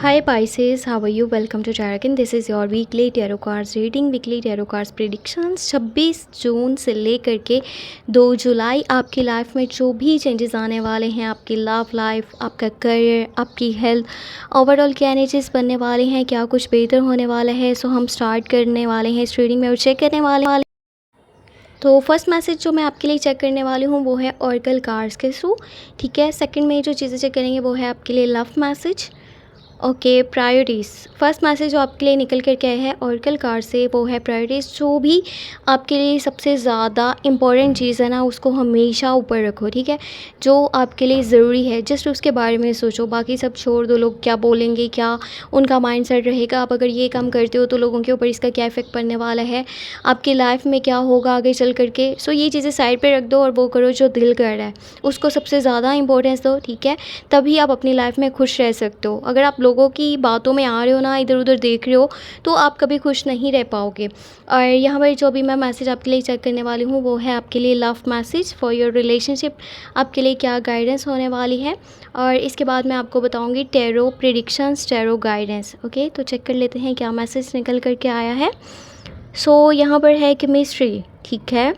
Hi Pisces, how are you? Welcome to Jarakin. This is your weekly tarot cards reading, weekly tarot cards predictions। 26 जून से लेकर के 2 जुलाई आपकी life में जो भी चेंजेस आने वाले हैं, आपकी लव लाइफ, आपका करियर, आपकी हेल्थ, ओवरऑल क्या एनर्जीज बनने वाले हैं, क्या कुछ बेहतर होने वाला है। सो हम स्टार्ट करने वाले हैं इस रीडिंग में और चेक करने वाले। तो फर्स्ट मैसेज जो मैं आपके लिए चेक करने वाली हूँ वो है ऑरेकल कार्ड्स के थ्रू, ठीक है। सेकंड में जो चीज़ें चेक करेंगे वो है आपके लिए love message. Okay, priorities. First message जो आपके लिए निकल कर के आया है ऑरेकल कार्ड से वो है प्रायोरिटीज़। जो भी आपके लिए सबसे ज़्यादा इम्पॉर्टेंट चीज़ है ना, उसको हमेशा ऊपर रखो, ठीक है। जो आपके लिए ज़रूरी है जस्ट उसके बारे में सोचो, बाकी सब छोड़ दो। लोग क्या बोलेंगे, क्या उनका माइंडसेट रहेगा, आप अगर ये काम करते हो तो लोगों के ऊपर इसका क्या इफ़ेक्ट पड़ने वाला है, आपकी लाइफ में क्या होगा आगे चल करके। सो ये चीज़ें साइड पर रख दो और वो करो जो दिल कर रहा है, उसको सबसे ज़्यादा इंपॉर्टेंस दो, ठीक है। तभी आप अपनी लाइफ में खुश रह सकते हो। अगर आप लोगों की बातों में आ रहे हो ना, इधर उधर देख रहे हो, तो आप कभी खुश नहीं रह पाओगे। और यहाँ पर जो भी मैं मैसेज आपके लिए चेक करने वाली हूँ वो है आपके लिए love message for your relationship. आपके लिए क्या गाइडेंस होने वाली है, और इसके बाद मैं आपको बताऊँगी tarot predictions, tarot guidance. Okay, तो चेक कर लेते हैं क्या मैसेज निकल करके आया है। सो यहाँ पर है केमिस्ट्री, ठीक है।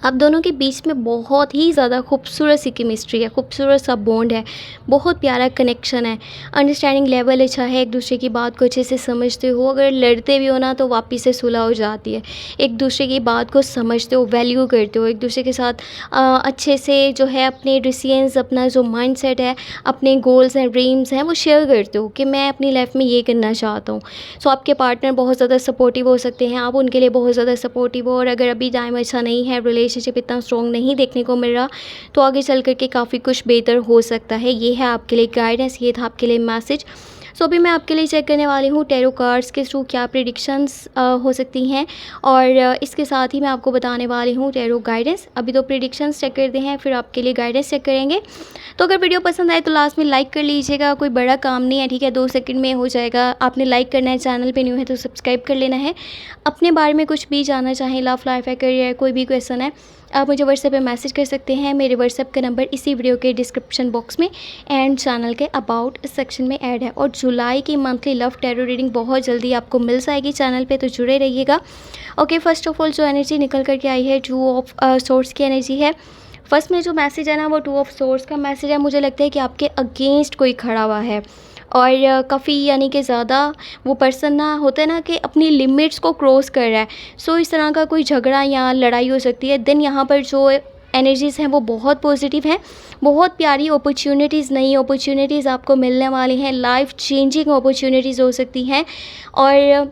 आप दोनों के बीच में बहुत ही ज़्यादा खूबसूरत सी केमिस्ट्री है, खूबसूरत सा बॉन्ड है, बहुत प्यारा कनेक्शन है। अंडरस्टैंडिंग लेवल अच्छा है, एक दूसरे की बात को अच्छे से समझते हो। अगर लड़ते भी हो ना तो वापस से सुलह हो जाती है। एक दूसरे की बात को समझते हो, वैल्यू करते हो, एक दूसरे के साथ अच्छे से जो है अपने डिसीजंस, अपना जो माइंडसेट है, अपने गोल्स एंड ड्रीम्स हैं वो शेयर करते हो कि मैं अपनी लाइफ में ये करना चाहता हूँ। सो आपके पार्टनर बहुत ज़्यादा सपोर्टिव हो सकते हैं, आप उनके लिए बहुत ज़्यादा सपोर्टिव हो। और अगर अभी टाइम अच्छा नहीं है, रिलेशनशिप इतना स्ट्रॉन्ग नहीं देखने को मिल रहा, तो आगे चल करके काफ़ी कुछ बेहतर हो सकता है। ये है आपके लिए गाइडेंस, ये था आपके लिए मैसेज। सो अभी मैं आपके लिए चेक करने वाली हूँ टैरो कार्ड्स के थ्रू क्या प्रेडिक्शंस हो सकती हैं, और इसके साथ ही मैं आपको बताने वाली हूँ टैरो गाइडेंस। अभी तो प्रेडिक्शंस चेक करते हैं, फिर आपके लिए गाइडेंस चेक करेंगे। तो अगर वीडियो पसंद आए तो लास्ट में लाइक कर लीजिएगा, कोई बड़ा काम नहीं है, ठीक है, 2 सेकंड में हो जाएगा। आपने लाइक करना है, चैनल पे न्यू है तो सब्सक्राइब कर लेना है। अपने बारे में कुछ भी जानना चाहें, लव लाइफ है, करियर, कोई भी क्वेश्चन है, आप मुझे व्हाट्सएप पे मैसेज कर सकते हैं। मेरे व्हाट्सएप का नंबर इसी वीडियो के डिस्क्रिप्शन बॉक्स में एंड चैनल के अबाउट सेक्शन में ऐड है। और जुलाई की मंथली लव टैरो रीडिंग बहुत जल्दी आपको मिल जाएगी चैनल पे, तो जुड़े रहिएगा। ओके, फर्स्ट ऑफ ऑल जो एनर्जी निकल करके आई है 2 ऑफ सोर्स की एनर्जी है। फर्स्ट में जो मैसेज है ना वो 2 ऑफ सोर्स का मैसेज है। मुझे लगता है कि आपके अगेंस्ट कोई खड़ा हुआ है, और काफ़ी यानी कि ज़्यादा वो पर्सन ना होता है ना कि अपनी लिमिट्स को क्रॉस कर रहा है। सो इस तरह का कोई झगड़ा या लड़ाई हो सकती है। देन यहाँ पर जो एनर्जीज़ हैं वो बहुत पॉजिटिव हैं, बहुत प्यारी अपॉर्चुनिटीज़, नई अपॉर्चुनिटीज़ आपको मिलने वाली हैं, लाइफ चेंजिंग अपॉर्चुनिटीज़ हो सकती हैं। और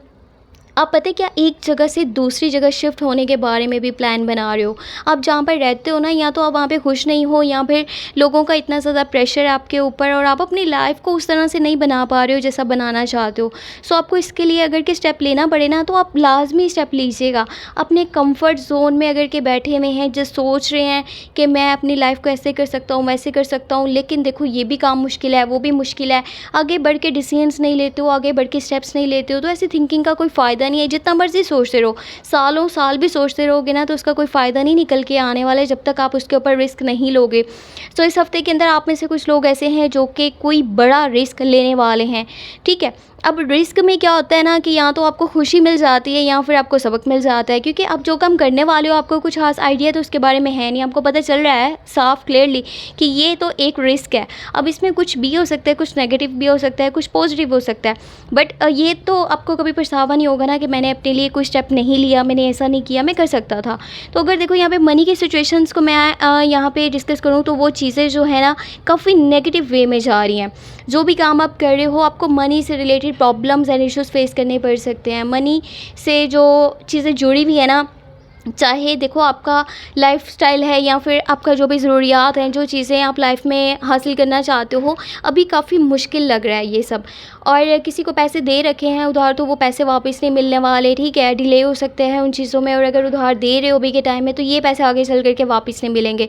आप पता है क्या, एक जगह से दूसरी जगह शिफ्ट होने के बारे में भी प्लान बना रहे हो। आप जहाँ पर रहते हो ना, या तो आप वहाँ पे खुश नहीं हो, या फिर लोगों का इतना ज़्यादा प्रेशर है आपके ऊपर, और आप अपनी लाइफ को उस तरह से नहीं बना पा रहे हो जैसा बनाना चाहते हो। सो आपको इसके लिए अगर के स्टेप लेना पड़े ना, तो आप लाजमी स्टेप लीजिएगा। अपने कंफर्ट जोन में अगर के बैठे हुए हैं, जो सोच रहे हैं कि मैं अपनी लाइफ को ऐसे कर सकता हूँ, वैसे कर सकता हूँ, लेकिन देखो ये भी काम मुश्किल है, वो भी मुश्किल है, आगे बढ़ के डिसीजंस नहीं लेते हो, आगे बढ़ के स्टेप्स नहीं लेते हो, तो ऐसी थिंकिंग का कोई फ़ायदा नहीं है। जितना मर्जी सोचते रहो, सालों साल भी सोचते रहोगे ना, तो उसका कोई फ़ायदा नहीं निकल के आने वाला है जब तक आप उसके ऊपर रिस्क नहीं लोगे। तो इस हफ्ते के अंदर आप में से कुछ लोग ऐसे हैं जो कि कोई बड़ा रिस्क लेने वाले हैं, ठीक है। अब रिस्क में क्या होता है ना कि या तो आपको खुशी मिल जाती है या फिर आपको सबक मिल जाता है, क्योंकि आप जो काम करने वाले हो आपको कुछ खास आइडिया तो उसके बारे में है नहीं। आपको पता चल रहा है साफ क्लियरली कि ये तो एक रिस्क है। अब इसमें कुछ भी हो सकता है, कुछ नेगेटिव भी हो सकता है, कुछ पॉजिटिव हो सकता है, बट ये तो आपको कभी पछतावा नहीं होगा ना कि मैंने अपने लिए कोई स्टेप नहीं लिया, मैंने ऐसा नहीं किया, मैं कर सकता था। तो अगर देखो यहाँ पे मनी की सिचुएशंस को मैं यहाँ पे डिस्कस करूँ तो वो चीज़ें जो है ना काफ़ी नेगेटिव वे में जा रही हैं। जो भी काम आप कर रहे हो, आपको मनी से related problems and issues face करने पड़ सकते हैं। मनी से जो चीज़ें जुड़ी हुई है ना, चाहे देखो आपका लाइफस्टाइल है या फिर आपका जो भी ज़रूरियात हैं, जो चीज़ें आप लाइफ में हासिल करना चाहते हो, अभी काफ़ी मुश्किल लग रहा है ये सब। और किसी को पैसे दे रखे हैं उधार, तो वो पैसे वापस नहीं मिलने वाले, ठीक है, डिले हो सकते हैं उन चीज़ों में। और अगर उधार दे रहे हो अभी के टाइम में, तो ये पैसे आगे चल करके वापस नहीं मिलेंगे।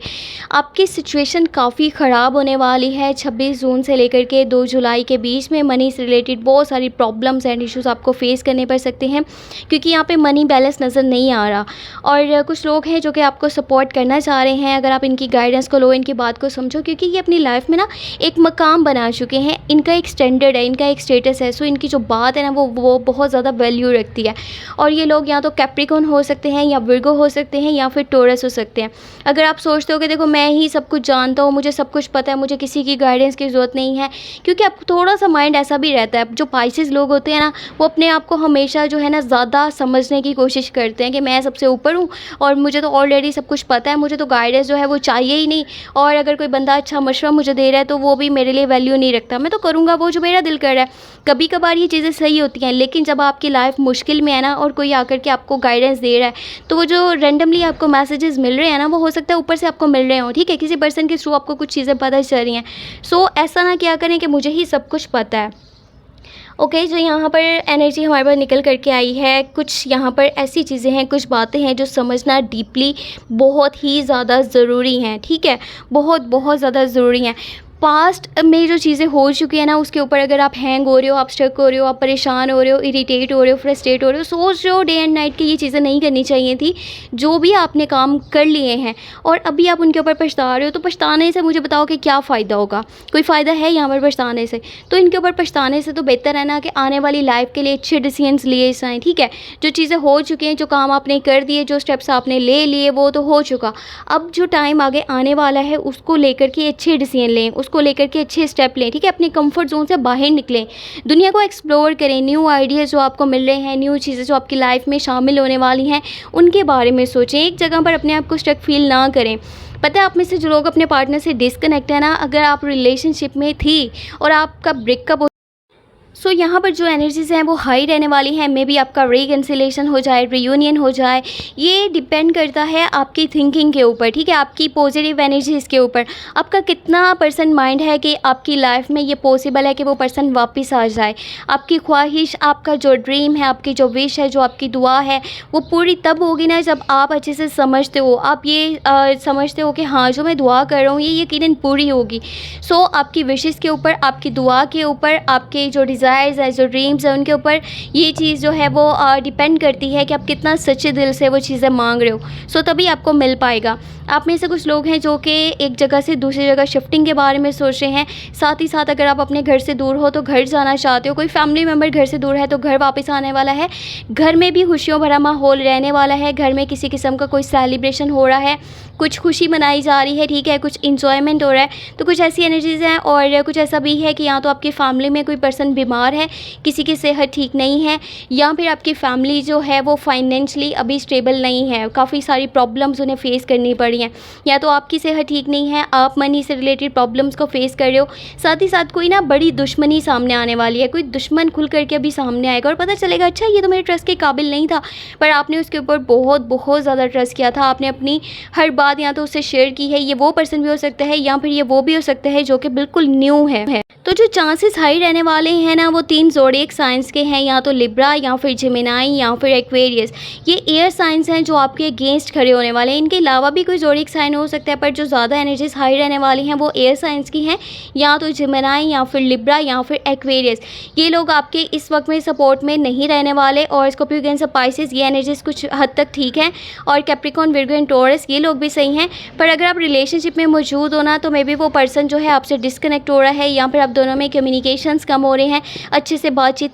आपकी सिचुएशन काफ़ी ख़राब होने वाली है 26 जून से लेकर के 2 जुलाई के बीच में। मनी से रिलेटेड बहुत सारी प्रॉब्लम्स एंड इश्यूज़ आपको फेस करने पड़ सकते हैं, क्योंकि यहाँ पर मनी बैलेंस नज़र नहीं आ रहा। और कुछ लोग हैं जो कि आपको सपोर्ट करना चाह रहे हैं। अगर आप इनकी गाइडेंस को लो, इनकी बात को समझो, क्योंकि ये अपनी लाइफ में ना एक मकाम बना चुके हैं, इनका एक स्टैंडर्ड है, इनका एक स्टेटस है। सो इनकी जो बात है ना वो बहुत ज़्यादा वैल्यू रखती है। और ये लोग या तो कैप्रिकॉर्न हो सकते हैं, या विर्गो हो सकते हैं, या फिर टॉरस हो सकते हैं। अगर आप सोचते हो कि देखो मैं ही सब कुछ जानता हूँ, मुझे सब कुछ पता है, मुझे किसी की गाइडेंस की ज़रूरत नहीं है, क्योंकि आपको थोड़ा सा माइंड ऐसा भी रहता है। जो पाइसेस लोग होते हैं ना, वो अपने आप को हमेशा जो है ना ज़्यादा समझने की कोशिश करते हैं कि मैं सबसे ऊपर हूँ और मुझे तो ऑलरेडी सब कुछ पता है, मुझे तो गाइडेंस जो है वो चाहिए ही नहीं। और अगर कोई बंदा अच्छा मशवरा मुझे दे रहा है तो वो भी मेरे लिए वैल्यू नहीं रखता, मैं तो करूँगा वो जो मेरा दिल कर रहा है। कभी कभार ये चीज़ें सही होती हैं, लेकिन जब आपकी लाइफ मुश्किल में है ना और कोई आकर के आपको गाइडेंस दे रहा है, तो वो जो रैंडमली आपको मैसेजेस मिल रहे हैं ना, वो हो सकता है ऊपर से आपको मिल रहे हों, ठीक है, किसी पर्सन के थ्रू आपको कुछ चीज़ें पता चल रही हैं। सो ऐसा ना क्या करें कि मुझे ही सब कुछ पता है। ओके, जो यहाँ पर एनर्जी हमारे पास निकल करके आई है, कुछ यहाँ पर ऐसी चीज़ें हैं, कुछ बातें हैं जो समझना डीपली बहुत ही ज़्यादा ज़रूरी हैं, ठीक है, बहुत बहुत ज़्यादा ज़रूरी हैं। पास्ट में जो चीज़ें हो चुकी हैं ना, उसके ऊपर अगर आप हैंग हो रहे हो, आप स्टक हो रहे हो, आप परेशान हो रहे हो, इरिटेट हो रहे हो, फ्रस्ट्रेट हो रहे हो, सोच रहे हो डे एंड नाइट कि ये चीज़ें नहीं करनी चाहिए थी, जो भी आपने काम कर लिए हैं और अभी आप उनके ऊपर पछता रहे हो, तो पछताने से मुझे बताओ कि क्या फ़ायदा होगा? कोई फ़ायदा है यहाँ पर पछताने से? तो इनके ऊपर पछताने से तो बेहतर है ना कि आने वाली लाइफ के लिए अच्छे डिसीजंस लिए जाएँ, ठीक है? जो चीज़ें हो चुकी हैं, जो काम आपने कर दिए, जो स्टेप्स आपने ले लिए, वो तो हो चुका। अब जो टाइम आगे आने वाला है, उसको लेकर के अच्छे डिसीजन लें, उसको लेकर के अच्छे स्टेप लें, ठीक है? अपने कंफर्ट जोन से बाहर निकलें, दुनिया को एक्सप्लोर करें, न्यू आइडियाज़ जो आपको मिल रहे हैं, न्यू चीज़ें जो आपकी लाइफ में शामिल होने वाली हैं, उनके बारे में सोचें। एक जगह पर अपने आप को स्टक फील ना करें। पता है, आप में से जो लोग अपने पार्टनर से डिस्कनेक्ट है ना, अगर आप रिलेशनशिप में थी और आपका ब्रेकअप सो यहाँ पर जो एनर्जीज़ हैं वो हाई रहने वाली हैं। मे बी आपका रिकन्सिलेशन हो जाए, रियूनियन हो जाए, ये डिपेंड करता है आपकी थिंकिंग के ऊपर, ठीक है, आपकी पॉजिटिव एनर्जीज़ के ऊपर। आपका कितना परसेंट माइंड है कि आपकी लाइफ में ये पॉसिबल है कि वो पर्सन वापस आ जाए। आपकी ख्वाहिश, आपका जो ड्रीम है, आपकी जो विश है, जो आपकी दुआ है, वो पूरी तब होगी ना जब आप अच्छे से समझते हो, आप ये समझते हो कि हाँ, जो मैं दुआ कर रहा हूँ ये यकीनन पूरी होगी। सो आपकी विशेज़ के ऊपर, आपकी दुआ के ऊपर, आपके जो डिज़ायर्स है, जो ड्रीम्स है, उनके ऊपर ये चीज़ जो है वो डिपेंड करती है कि आप कितना सच्चे दिल से वो चीज़ें मांग रहे हो। सो तभी आपको मिल पाएगा। आप में से कुछ लोग हैं जो कि एक जगह से दूसरी जगह शिफ्टिंग के बारे में सोच रहे हैं। साथ ही साथ अगर आप अपने घर से दूर हो तो घर जाना चाहते हो, कोई फैमिली मेम्बर घर से दूर है तो घर वापस आने वाला है। घर में भी खुशियों भरा माहौल रहने वाला है। घर में किसी किस्म का कोई सेलिब्रेशन हो रहा है, कुछ खुशी मनाई जा रही है, ठीक है, कुछ इंजॉयमेंट हो रहा है। तो कुछ ऐसी एनर्जीज़ हैं और कुछ ऐसा भी है कि या तो आपकी फैमिली में कोई पर्सन बीमार है, किसी की सेहत ठीक नहीं है, या फिर आपकी फैमिली जो है वो फाइनेंशियली अभी स्टेबल नहीं है, काफ़ी सारी प्रॉब्लम्स उन्हें फेस करनी पड़ी हैं। या तो आपकी सेहत ठीक नहीं है, आप मनी से रिलेटेड प्रॉब्लम्स को फेस कर रहे हो। साथ ही साथ कोई ना बड़ी दुश्मनी सामने आने वाली है, कोई दुश्मन खुल करके अभी सामने आएगा और पता चलेगा अच्छा ये तो मेरे ट्रस्ट के काबिल नहीं था, पर आपने उसके ऊपर बहुत बहुत ज़्यादा ट्रस्ट किया था। आपने अपनी हर बात या तो उससे शेयर की है। ये वो पर्सन भी हो सकता है या फिर ये वो भी हो सकता है जो कि बिल्कुल न्यू है। तो जो चांसेस हाई रहने वाले हैं ना, वो 3 ज़ोडिएक साइंस के हैं, या तो लिब्रा, या फिर जेमिनाई, या फिर एक्वेरियस। ये एयर साइंस हैं जो आपके अगेंस्ट खड़े होने वाले हैं। इनके अलावा भी कोई ज़ोडिएक साइन हो सकता है, पर जो ज़्यादा एनर्जीज हाई रहने वाली हैं वो एयर साइंस की हैं, या तो जेमिनाई, या फिर लिब्रा, या फिर एक्वेरियस। ये लोग आपके इस वक्त में सपोर्ट में नहीं रहने वाले। और स्कॉर्पियो, कैंसर, पाइसेस, ये एनर्जीज कुछ हद तक ठीक हैं। और कैप्रिकॉर्न, विर्गो एंड टॉरस, ये लोग भी सही हैं। पर अगर आप रिलेशनशिप में मौजूद हो ना, तो मे बी वो पर्सन जो है आपसे डिस्कनेक्ट हो रहा है, या फिर आप दोनों में कम्युनिकेशंस कम हो रहे हैं, अच्छे से बातचीत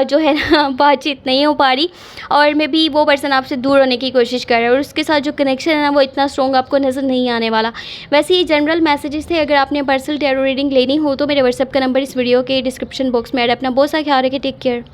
जो है ना बातचीत नहीं हो पा रही, और मे बी वो पर्सन आपसे दूर होने की कोशिश कर रहा है और उसके साथ जो कनेक्शन है ना वो इतना स्ट्रॉन्ग आपको नज़र नहीं आने वाला। वैसे ये जनरल मैसेजेस थे। अगर आपने पर्सनल टैरो रीडिंग लेनी हो तो मेरे व्हाट्सएप का नंबर इस वीडियो के डिस्क्रिप्शन बॉक्स में ऐड है। अपना बहुत सा ख्याल रखें। Take care.